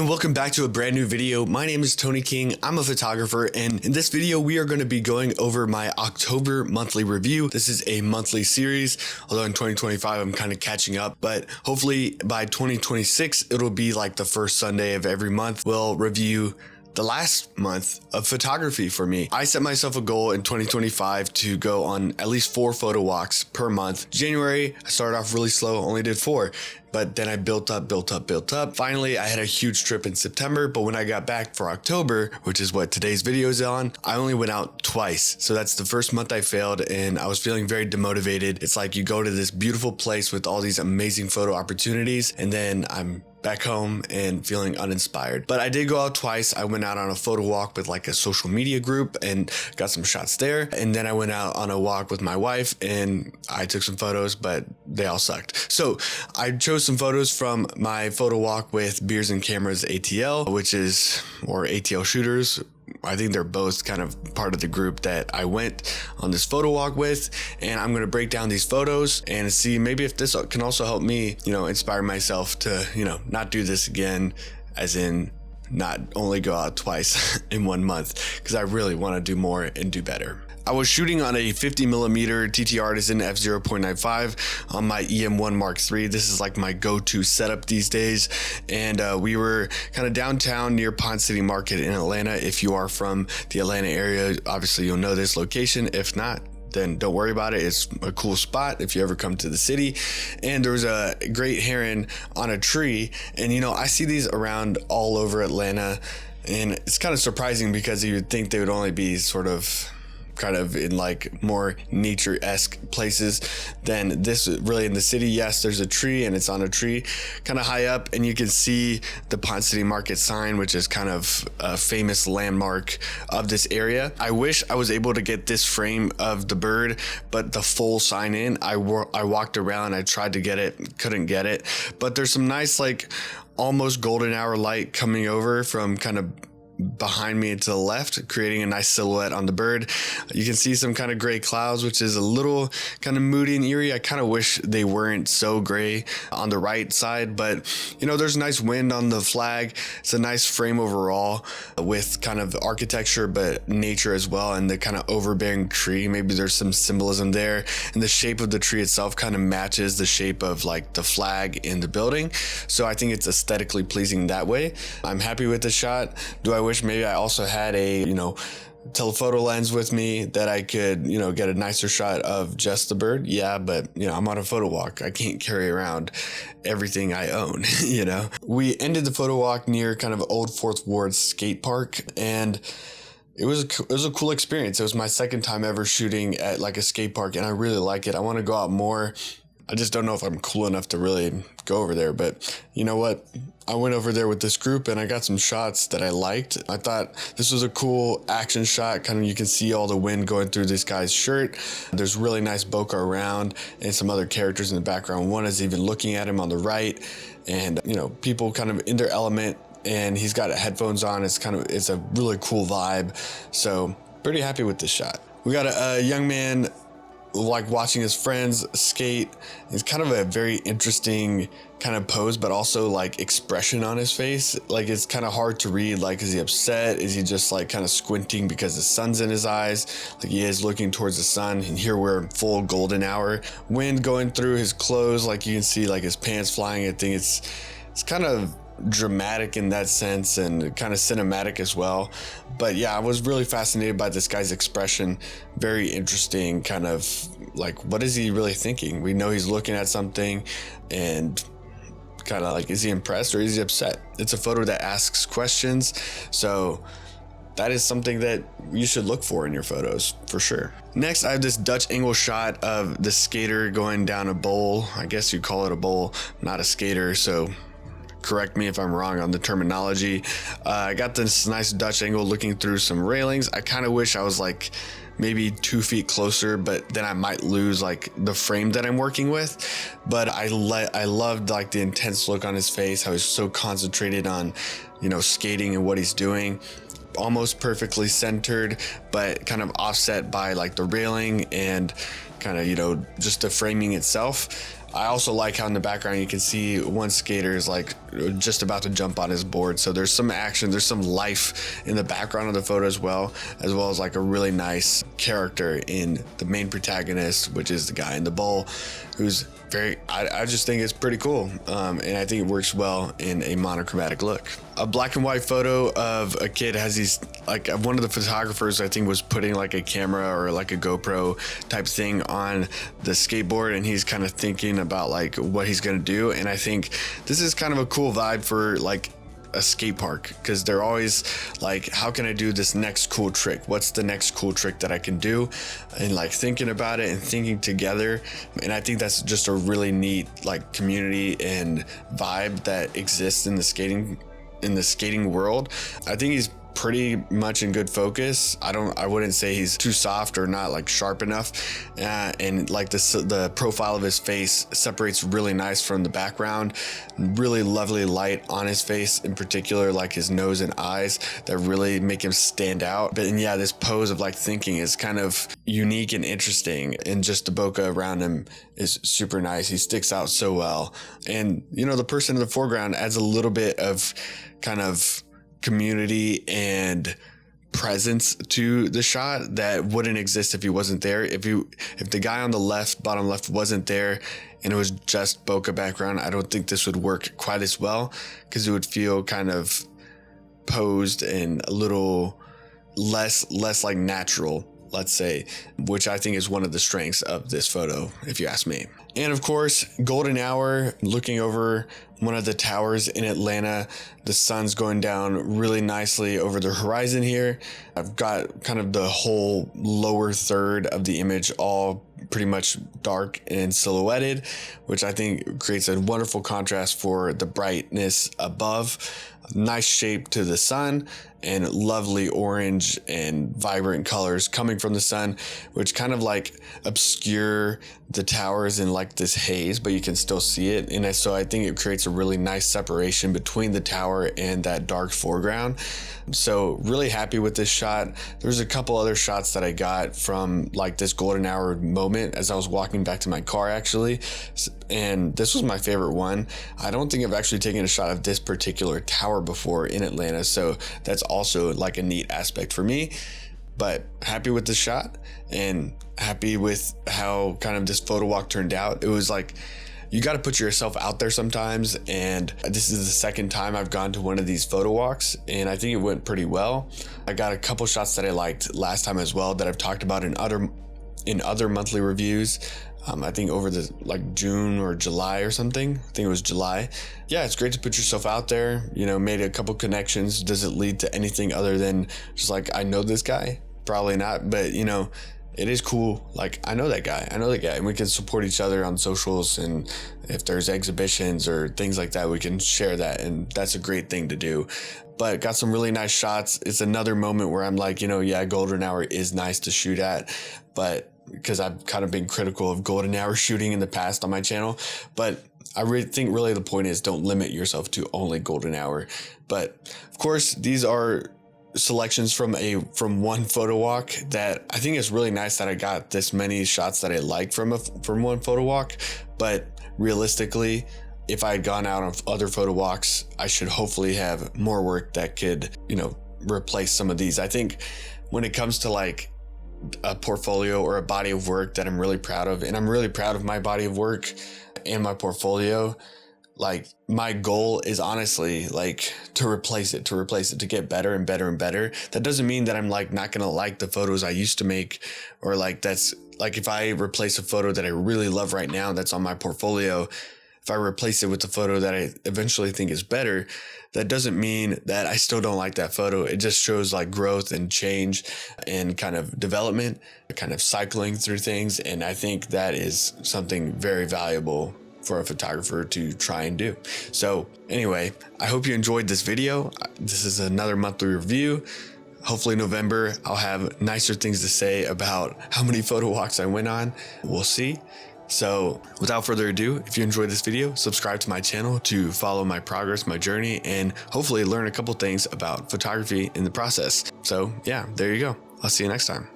and welcome back to a brand new video. My name is Tony King. I'm a photographer, and in this video we are going to be going over my October monthly review. This is a monthly series, although in 2025 I'm kind of catching up, but hopefully by 2026 it'll be like the first Sunday of every month. We'll review the last month of photography for me. I set myself a goal in 2025 to go on at least 4 photo walks per month. January, I started off really slow, only did 4, but then I built up. Finally, I had a huge trip in September, but when I got back for October, which is what today's video is on, I only went out twice. So that's the first month I failed, and I was feeling very demotivated. It's like you go to this beautiful place with all these amazing photo opportunities, and then I'm back home and feeling uninspired. But I did go out twice. I went out on a photo walk with like a social media group and got some shots there. And then I went out on a walk with my wife and I took some photos, but they all sucked. So I chose some photos from my photo walk with Beers and Cameras ATL, or ATL Shooters. I think they're both kind of part of the group that I went on this photo walk with, and I'm going to break down these photos and see maybe if this can also help me, inspire myself to, not do this again, as in not only go out twice in 1 month, because I really want to do more and do better. I was shooting on a 50mm TT Artisan f/0.95 on my EM1 Mark III. This is like my go-to setup these days. And we were kind of downtown near Pond City Market in Atlanta. If you are from the Atlanta area, obviously you'll know this location. If not, then don't worry about it. It's a cool spot if you ever come to the city. And there was a great heron on a tree. And I see these around all over Atlanta. And it's kind of surprising because you would think they would only be kind of in like more nature-esque places than this. Really in the city. Yes, there's a tree and it's on a tree kind of high up, and you can see the Pond City Market sign, which is kind of a famous landmark of this area. I wish I was able to get this frame of the bird, but the full sign in, I walked around, I tried to get it, couldn't get it, but there's some nice like almost golden hour light coming over from kind of behind me to the left, creating a nice silhouette on the bird. You can see some kind of gray clouds, which is a little kind of moody and eerie. I kind of wish they weren't so gray on the right side, but there's nice wind on the flag. It's a nice frame overall with kind of architecture but nature as well, and the kind of overbearing tree. Maybe there's some symbolism there, and the shape of the tree itself kind of matches the shape of like the flag in the building. So I think it's aesthetically pleasing that way. I'm happy with the shot. Do I wish maybe I also had a telephoto lens with me that I could get a nicer shot of just the bird? Yeah, but I'm on a photo walk. I can't carry around everything I own. We ended the photo walk near kind of Old Fourth Ward skate park, and it was a cool experience. It was my second time ever shooting at like a skate park, and I really like it. I want to go out more. I just don't know if I'm cool enough to really go over there, but you know what? I went over there with this group and I got some shots that I liked. I thought this was a cool action shot. Kind of, you can see all the wind going through this guy's shirt. There's really nice bokeh around and some other characters in the background. One is even looking at him on the right, and people kind of in their element, and he's got headphones on. It's a really cool vibe. So pretty happy with this shot. We got a young man like watching his friends skate. It's kind of a very interesting kind of pose, but also like expression on his face. Like it's kind of hard to read. Like, is he upset? Is he just like kind of squinting because the sun's in his eyes? Like he is looking towards the sun, and here we're in full golden hour. Wind going through his clothes. Like you can see like his pants flying. I think it's kind of dramatic in that sense, and kind of cinematic as well. But yeah, I was really fascinated by this guy's expression. Very interesting, kind of like, what is he really thinking? We know he's looking at something, and kind of like, is he impressed or is he upset? It's a photo that asks questions, so that is something that you should look for in your photos for sure. Next, I have this Dutch angle shot of the skater going down a bowl. I guess you call it a bowl, not a skater, so correct me if I'm wrong on the terminology. I got this nice Dutch angle looking through some railings. I kind of wish I was like maybe 2 feet closer, but then I might lose like the frame that I'm working with. But I loved like the intense look on his face, how he's so concentrated on skating and what he's doing. almost perfectly centered, but kind of offset by like the railing and kind of, you know, just the framing itself. I also like how in the background you can see one skater is like just about to jump on his board. So there's some action, there's some life in the background of the photo as well as like a really nice character in the main protagonist, which is the guy in the bowl, who's I just think it's pretty cool. And I think it works well in a monochromatic look. A black and white photo of a kid has these, like one of the photographers I think was putting like a camera or like a GoPro type thing on the skateboard, and he's kind of thinking about like what he's gonna do. And I think this is kind of a cool vibe for like a skate park, because they're always like, how can I do this next cool trick? What's the next cool trick that I can do? And like thinking about it and thinking together. And I think that's just a really neat like community and vibe that exists in the skating world. I think he's pretty much in good focus. I wouldn't say he's too soft or not like sharp enough, and like the profile of his face separates really nice from the background. Really lovely light on his face, in particular like his nose and eyes, that really make him stand out. But and yeah, this pose of like thinking is kind of unique and interesting, and just the bokeh around him is super nice. He sticks out so well, and you know, the person in the foreground adds a little bit of kind of community and presence to the shot that wouldn't exist if he wasn't there. If the guy on the bottom left wasn't there and it was just bokeh background, I don't think this would work quite as well, because it would feel kind of posed and a little less like natural, let's say, which I think is one of the strengths of this photo, if you ask me. And of course, golden hour, looking over one of the towers in Atlanta. The sun's going down really nicely over the horizon here. I've got kind of the whole lower third of the image all pretty much dark and silhouetted, which I think creates a wonderful contrast for the brightness above. Nice shape to the sun, and lovely orange and vibrant colors coming from the sun, which kind of like obscure the towers in like this haze, but you can still see it. And so I think it creates a really nice separation between the tower and that dark foreground. So really happy with this shot. There's a couple other shots that I got from like this golden hour moment as I was walking back to my car actually, and this was my favorite one. I don't think I've actually taken a shot of this particular tower before in Atlanta, so that's also like a neat aspect for me. But happy with the shot and happy with how kind of this photo walk turned out. It was like, you got to put yourself out there sometimes, and this is the second time I've gone to one of these photo walks, and I think it went pretty well. I got a couple shots that I liked last time as well that I've talked about in other monthly reviews. I think over the like June or July or something. I think it was July. Yeah, it's great to put yourself out there, you know, made a couple connections. Does it lead to anything other than just like, I know this guy? Probably not, but you know, it is cool. Like, I know that guy, and we can support each other on socials. And if there's exhibitions or things like that, we can share that. And that's a great thing to do. But got some really nice shots. It's another moment where I'm like, you know, yeah, golden hour is nice to shoot at, but because I've kind of been critical of golden hour shooting in the past on my channel. But I really think the point is, don't limit yourself to only golden hour. But of course, these are selections from one photo walk that I think is really nice that I got this many shots that I like from one photo walk. But realistically, if I had gone out on other photo walks, I should hopefully have more work that could, you know, replace some of these. I think when it comes to like a portfolio or a body of work that I'm really proud of, and I'm really proud of my body of work and my portfolio, like my goal is honestly like to replace it, to get better and better and better. That doesn't mean that I'm like not gonna like the photos I used to make, or like that's like if I replace a photo that I really love right now that's on my portfolio, if I replace it with the photo that I eventually think is better, that doesn't mean that I still don't like that photo. It just shows like growth and change and kind of development, kind of cycling through things. And I think that is something very valuable for a photographer to try and do. So anyway, I hope you enjoyed this video. This is another monthly review. Hopefully November, I'll have nicer things to say about how many photo walks I went on. We'll see. So without further ado, if you enjoyed this video, subscribe to my channel to follow my progress, my journey, and hopefully learn a couple things about photography in the process. So yeah, there you go. I'll see you next time.